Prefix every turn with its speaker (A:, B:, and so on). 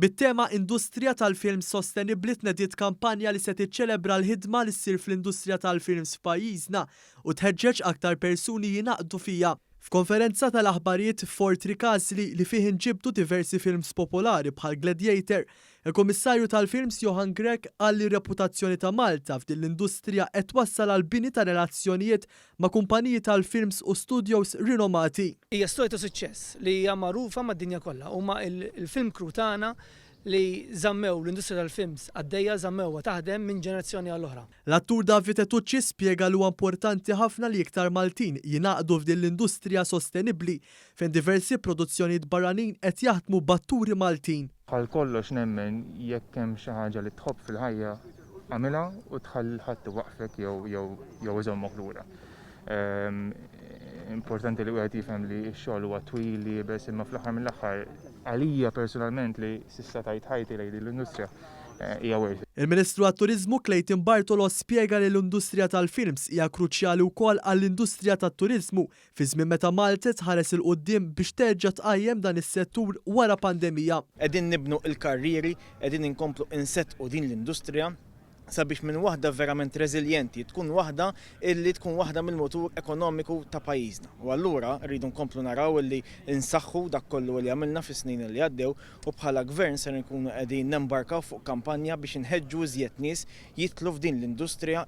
A: Bit-tema Industrija tal-Films Sostenibbli tnediet kampanja li se tiċċelebra l-ħidma li ssir fl-industrija tal-films f'pajjiżna u tħeġġeġ aktar persuni jingħaqdu fija. F'konferenza tal-aħbarijiet Fort Ricasli li fih inġibdu diversi films popolari bħal Gladiator, il-Kummissarju tal-Films Johan Grech qal li reputazzjoni ta' Malta f'din l-industrija qed wassal għal bini ta' relazzjonijiet ma' kumpaniji tal-films u studios rinomati.
B: Hija storja ta' suċċess li hija magħrufa mad-dinja kollha huma il-film crew tagħna li żammew l-industrija tal-films għaddejja żammewha taħdem minn ġenerazzjoni għall-oħra.
A: L-attur Davide Tucci spjega li huwa importanti ħafna li iktar Maltin jingħaqdu f'din l-industrija sostenibbli fejn diversi produzzjonijiet barranin qed jaħdmu b'atturi Maltin.
C: Bħal kollox nemmen jekk hemm xi ħaġa li tħobb fil-ħajja għamilha u tħalli ħadd iwaqfek jew iżommok lura. Importanti li wieħed jifhem li x-xogħol huwa twil li bes imma fl-aħħar mill-aħħar għalija personalment li s'issa tajt ħajti lejn l-industrija hija worth it.
A: Il-Ministru għat-Turiżmu Clayton Bartolo spjega li l-industrija tal-films hija kruċjali wkoll għall-industrija tat-turiżmu fi żmien meta Malta tħares il quddiem biex terġa' tqajjem dan is-settur wara pandemija.
D: Qegħdin nibnu l-karrieri, qegħdin inkomplu insettqu din l-industrija sabiex minn waħda verament reżiljenti tkun waħda illi tkun waħda mill-motur ekonomiku ta' pajjiżna. U allura rridu nkomplu naraw illi insaħħu dak kollu li għamilna fis-snin li għaddew u bħala gvern se nkunu qegħdin nembarkaw fuq kampanja biex inħeġġu iżjed nies jidħlu f'din l-industrija.